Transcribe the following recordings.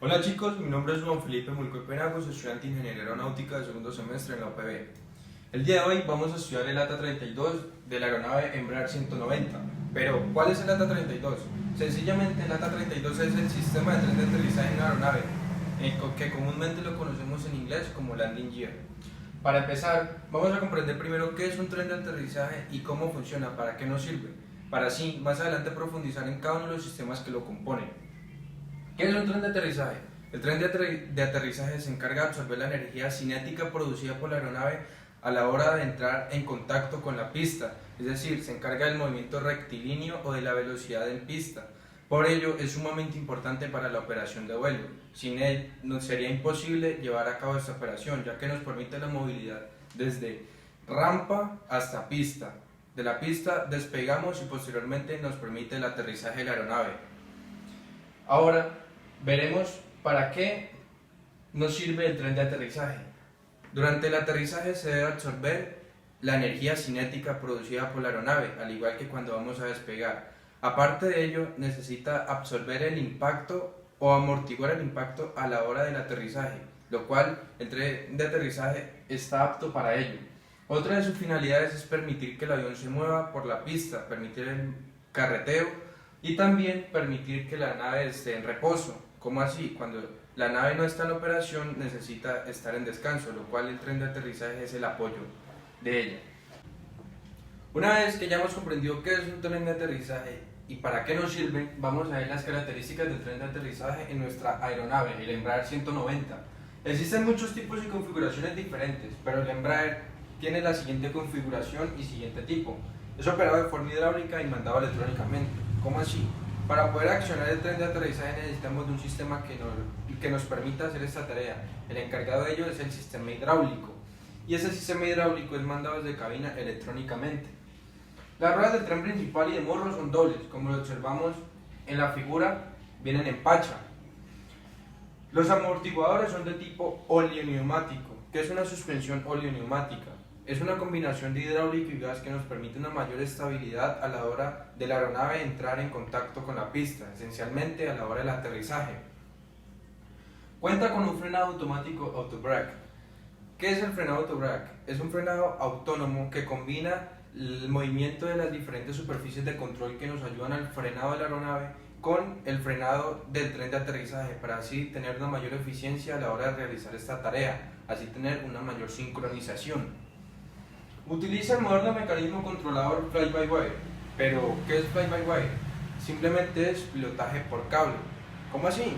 Hola chicos, mi nombre es Juan Felipe Mulcoy Penagos, estudiante de Ingeniería Aeronáutica de segundo semestre en la UPB. El día de hoy vamos a estudiar el ATA-32 de la aeronave Embraer 190. Pero, ¿cuál es el ATA-32? Sencillamente, el ATA-32 es el sistema de tren de aterrizaje en una aeronave, que comúnmente lo conocemos en inglés como landing gear. Para empezar, vamos a comprender primero qué es un tren de aterrizaje y cómo funciona, para qué nos sirve, para así más adelante profundizar en cada uno de los sistemas que lo componen. ¿Qué es un tren de aterrizaje? El tren de aterrizaje se encarga de absorber la energía cinética producida por la aeronave a la hora de entrar en contacto con la pista, es decir, se encarga del movimiento rectilíneo o de la velocidad en pista. Por ello, es sumamente importante para la operación de vuelo. Sin él, nos sería imposible llevar a cabo esta operación, ya que nos permite la movilidad desde rampa hasta pista. De la pista despegamos y posteriormente nos permite el aterrizaje de la aeronave. Ahora veremos para qué nos sirve el tren de aterrizaje. Durante el aterrizaje se debe absorber la energía cinética producida por la aeronave, al igual que cuando vamos a despegar. Aparte de ello, necesita absorber el impacto o amortiguar el impacto a la hora del aterrizaje, lo cual el tren de aterrizaje está apto para ello. Otra de sus finalidades es permitir que el avión se mueva por la pista, permitir el carreteo y también permitir que la nave esté en reposo. ¿Cómo así? Cuando la nave no está en operación necesita estar en descanso, lo cual el tren de aterrizaje es el apoyo de ella. Una vez que ya hemos comprendido qué es un tren de aterrizaje y para qué nos sirve, vamos a ver las características del tren de aterrizaje en nuestra aeronave, el Embraer 190. Existen muchos tipos y configuraciones diferentes, pero el Embraer tiene la siguiente configuración y siguiente tipo. Es operado de forma hidráulica y mandado electrónicamente. ¿Cómo así? Para poder accionar el tren de aterrizaje necesitamos de un sistema que nos permita hacer esta tarea. El encargado de ello es el sistema hidráulico. Y ese sistema hidráulico es mandado desde cabina electrónicamente. Las ruedas del tren principal y de morro son dobles, como lo observamos en la figura, vienen en pacha. Los amortiguadores son de tipo oleoneumático, que es una suspensión oleoneumática. Es una combinación de hidráulico y gas que nos permite una mayor estabilidad a la hora de la aeronave entrar en contacto con la pista, esencialmente a la hora del aterrizaje. Cuenta con un frenado automático auto-brake. ¿Qué es el frenado auto-brake? Es un frenado autónomo que combina el movimiento de las diferentes superficies de control que nos ayudan al frenado de la aeronave con el frenado del tren de aterrizaje, para así tener una mayor eficiencia a la hora de realizar esta tarea, así tener una mayor sincronización. Utiliza el moderno mecanismo controlador fly-by-wire. Pero, ¿qué es fly-by-wire? Simplemente es pilotaje por cable. ¿Cómo así?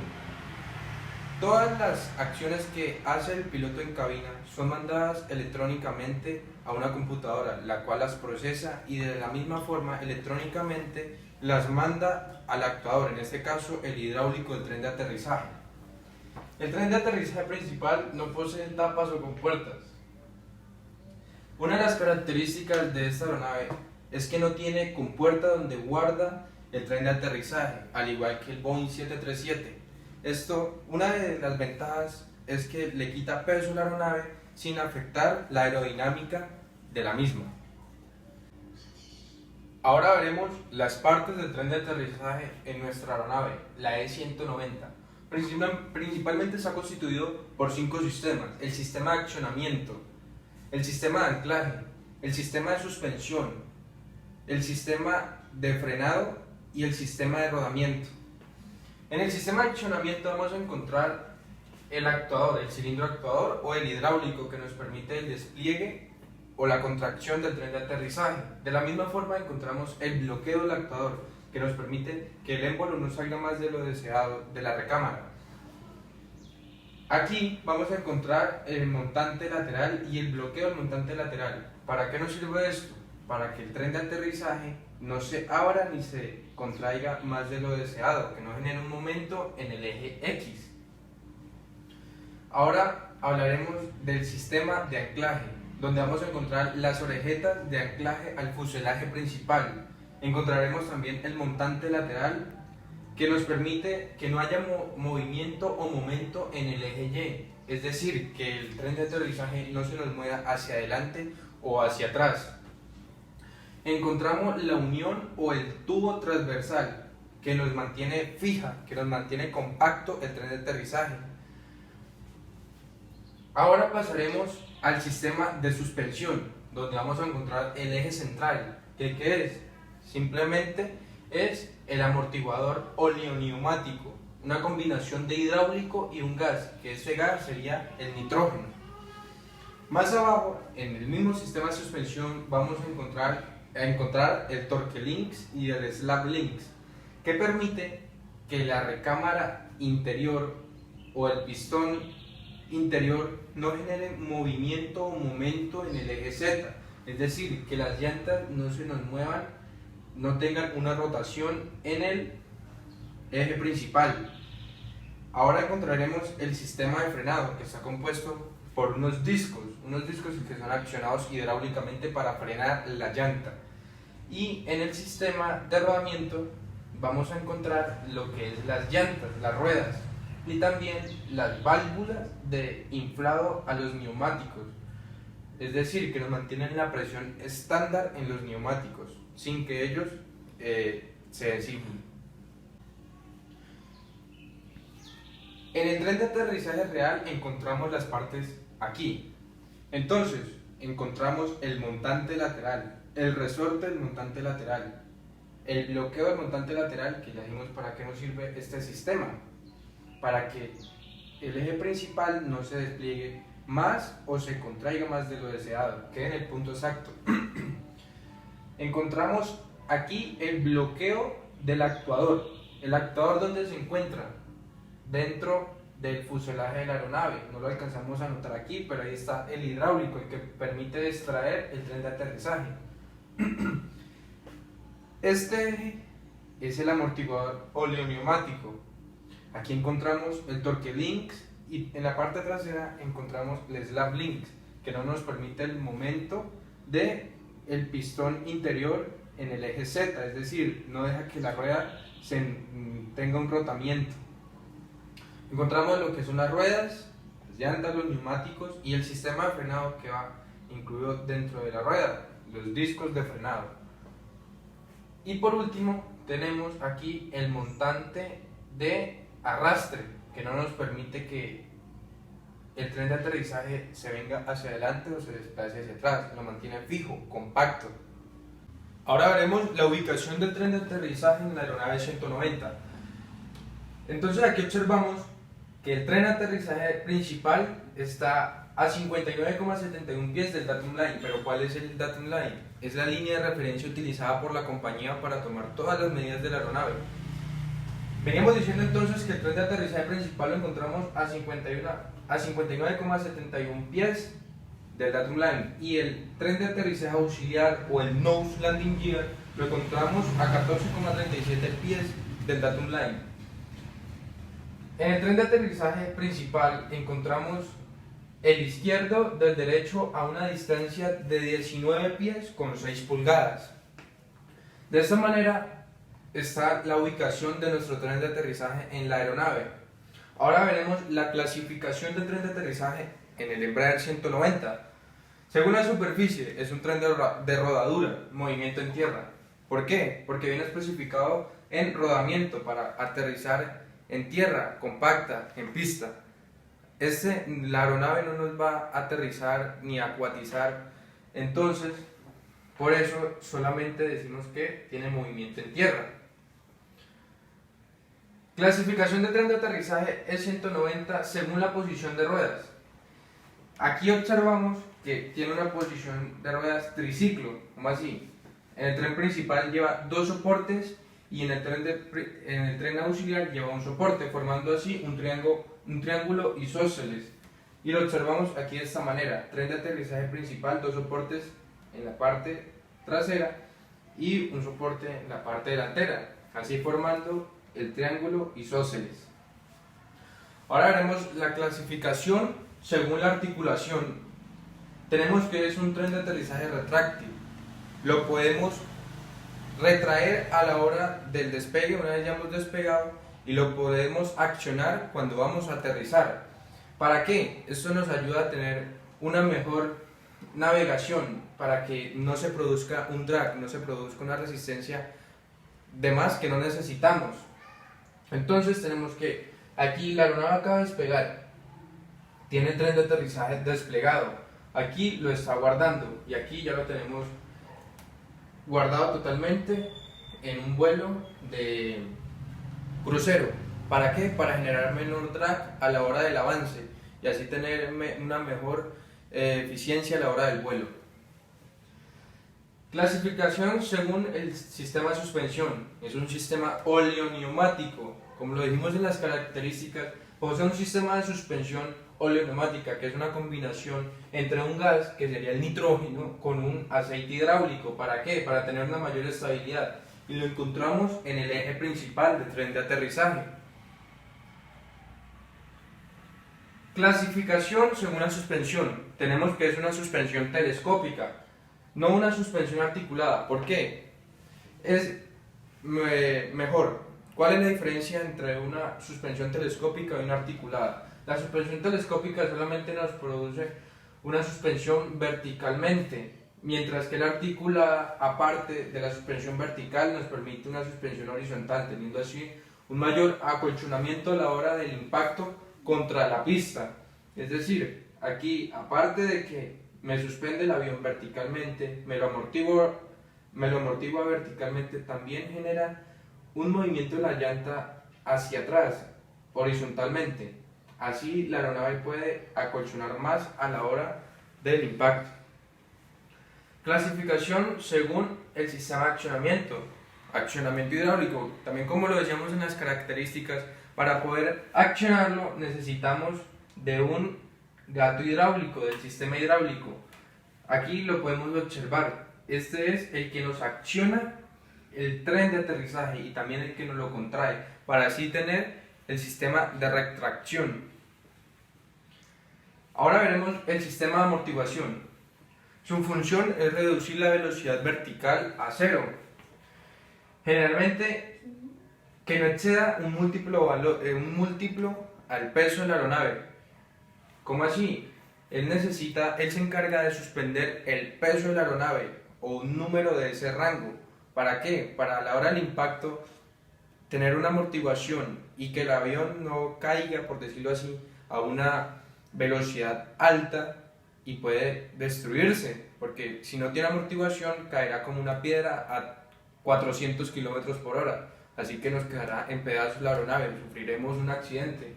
Todas las acciones que hace el piloto en cabina son mandadas electrónicamente a una computadora, la cual las procesa y de la misma forma electrónicamente las manda al actuador, en este caso el hidráulico del tren de aterrizaje. El tren de aterrizaje principal no posee tapas o compuertas. Una de las características de esta aeronave es que no tiene compuerta donde guarda el tren de aterrizaje, al igual que el Boeing 737. Una de las ventajas es que le quita peso a la aeronave sin afectar la aerodinámica de la misma. Ahora veremos las partes del tren de aterrizaje en nuestra aeronave, la E190. Principalmente está constituido por 5 sistemas: el sistema de accionamiento, el sistema de anclaje, el sistema de suspensión, el sistema de frenado y el sistema de rodamiento. En el sistema de accionamiento vamos a encontrar el actuador, el cilindro actuador o el hidráulico, que nos permite el despliegue o la contracción del tren de aterrizaje. De la misma forma encontramos el bloqueo del actuador, que nos permite que el émbolo no salga más de lo deseado de la recámara. Aquí vamos a encontrar el montante lateral y el bloqueo del montante lateral. ¿Para qué nos sirve esto? Para que el tren de aterrizaje no se abra ni se contraiga más de lo deseado, que no genere un momento en el eje X. Ahora hablaremos del sistema de anclaje, donde vamos a encontrar las orejetas de anclaje al fuselaje principal. Encontraremos también el montante lateral, que nos permite que no haya movimiento o momento en el eje Y, es decir, que el tren de aterrizaje no se nos mueva hacia adelante o hacia atrás. Encontramos la unión o el tubo transversal, que nos mantiene fija, que nos mantiene compacto el tren de aterrizaje. Ahora pasaremos al sistema de suspensión, donde vamos a encontrar el eje central. ¿Qué es? Simplemente es el amortiguador oleoneumático, una combinación de hidráulico y un gas, que ese gas sería el nitrógeno. Más abajo, en el mismo sistema de suspensión, vamos a encontrar el torque links y el slab links, que permite que la recámara interior o el pistón interior no genere movimiento o momento en el eje Z, es decir, que las llantas no se nos muevan, no tengan una rotación en el eje principal. Ahora encontraremos el sistema de frenado, que está compuesto por unos discos que son accionados hidráulicamente para frenar la llanta. Y en el sistema de rodamiento vamos a encontrar lo que es las llantas, las ruedas, y también las válvulas de inflado a los neumáticos, es decir, que nos mantienen la presión estándar en los neumáticos sin que ellos se desinflen. En el tren de aterrizaje real encontramos las partes aquí. Entonces encontramos el montante lateral, el resorte del montante lateral, el bloqueo del montante lateral, que ya dijimos para qué nos sirve este sistema, para que el eje principal no se despliegue más o se contraiga más de lo deseado, quede en el punto exacto. Encontramos aquí el bloqueo del actuador. El actuador, ¿dónde se encuentra? Dentro del fuselaje de la aeronave. No lo alcanzamos a notar aquí, pero ahí está el hidráulico, el que permite extraer el tren de aterrizaje. Este eje es el amortiguador oleoneumático. Aquí encontramos el torque links y en la parte trasera encontramos el slab links, que no nos permite el momento de el pistón interior en el eje Z, es decir, no deja que la rueda tenga un rotamiento. Encontramos lo que son las ruedas, las llantas, los neumáticos y el sistema de frenado que va incluido dentro de la rueda, los discos de frenado. Y por último tenemos aquí el montante de arrastre, que no nos permite que el tren de aterrizaje se venga hacia adelante o se desplace hacia atrás, lo mantiene fijo, compacto. Ahora veremos la ubicación del tren de aterrizaje en la aeronave 190. Entonces aquí observamos que el tren de aterrizaje principal está a 59,71 pies del datum line. Pero ¿cuál es el datum line? Es la línea de referencia utilizada por la compañía para tomar todas las medidas de la aeronave. Veníamos diciendo entonces que el tren de aterrizaje principal lo encontramos a 59,71 pies del datum line, y el tren de aterrizaje auxiliar o el nose landing gear lo encontramos a 14,37 pies del datum line. En el tren de aterrizaje principal encontramos el izquierdo del derecho a una distancia de 19 pies con 6 pulgadas. De esta manera está la ubicación de nuestro tren de aterrizaje en la aeronave. Ahora veremos la clasificación del tren de aterrizaje en el Embraer 190. Según la superficie, es un tren de rodadura, movimiento en tierra. ¿Por qué? Porque viene especificado en rodamiento para aterrizar en tierra, compacta, en pista. La aeronave no nos va a aterrizar ni a acuatizar, entonces por eso solamente decimos que tiene movimiento en tierra. Clasificación de tren de aterrizaje E190 según la posición de ruedas. Aquí observamos que tiene una posición de ruedas triciclo, como así. En el tren principal lleva 2 soportes y en el tren auxiliar lleva un soporte, formando así un triángulo isósceles. Y lo observamos aquí de esta manera: tren de aterrizaje principal, 2 soportes en la parte trasera y un soporte en la parte delantera, así formando el triángulo isósceles. Ahora veremos la clasificación según la articulación. Tenemos que es un tren de aterrizaje retráctil. Lo podemos retraer a la hora del despegue, una vez ya hemos despegado, y lo podemos accionar cuando vamos a aterrizar. ¿Para qué? Esto nos ayuda a tener una mejor navegación, para que no se produzca un drag, no se produzca una resistencia demás que no necesitamos. Entonces tenemos que, aquí la aeronave acaba de despegar, tiene el tren de aterrizaje desplegado, aquí lo está guardando y aquí ya lo tenemos guardado totalmente en un vuelo de crucero. ¿Para qué? Para generar menor drag a la hora del avance y así tener una mejor eficiencia a la hora del vuelo. Clasificación según el sistema de suspensión. Es un sistema oleoneumático. Como lo dijimos en las características, posee un sistema de suspensión oleoneumática, que es una combinación entre un gas, que sería el nitrógeno, con un aceite hidráulico. ¿Para qué? Para tener una mayor estabilidad. Y lo encontramos en el eje principal del tren de aterrizaje. Clasificación según la suspensión. Tenemos que es una suspensión telescópica, no una suspensión articulada. ¿Por qué? Es mejor. ¿Cuál es la diferencia entre una suspensión telescópica y una articulada? La suspensión telescópica solamente nos produce una suspensión verticalmente, mientras que la articulada, aparte de la suspensión vertical, nos permite una suspensión horizontal, teniendo así un mayor acolchonamiento a la hora del impacto contra la pista. Es decir, aquí, aparte de que me suspende el avión verticalmente, me lo amortigua verticalmente, también genera un movimiento de la llanta hacia atrás, horizontalmente. Así la aeronave puede acolchonar más a la hora del impacto. Clasificación según el sistema de accionamiento. Accionamiento hidráulico. También, como lo decíamos en las características, para poder accionarlo necesitamos de un gato hidráulico, del sistema hidráulico. Aquí lo podemos observar. Este es el que nos acciona el tren de aterrizaje y también el que nos lo contrae, para así tener el sistema de retracción. Ahora veremos el sistema de amortiguación. Su función es reducir la velocidad vertical a cero. Generalmente que no exceda un múltiplo al peso de la aeronave. ¿Cómo así? Él se encarga de suspender el peso de la aeronave o un número de ese rango. ¿Para qué? Para a la hora del impacto tener una amortiguación y que el avión no caiga, por decirlo así, a una velocidad alta y puede destruirse, porque si no tiene amortiguación caerá como una piedra a 400 km por hora, así que nos quedará en pedazos la aeronave, sufriremos un accidente.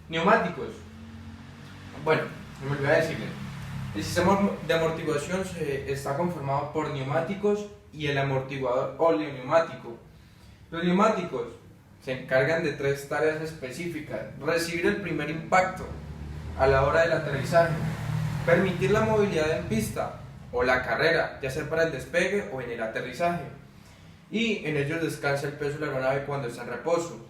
Neumáticos. Bueno, me olvidé decirles, el sistema de amortiguación está conformado por neumáticos y el amortiguador oleoneumático. Los neumáticos se encargan de tres tareas específicas: recibir el primer impacto a la hora del aterrizaje, permitir la movilidad en pista o la carrera, ya sea para el despegue o en el aterrizaje, y en ellos descansa el peso de la aeronave cuando está en reposo.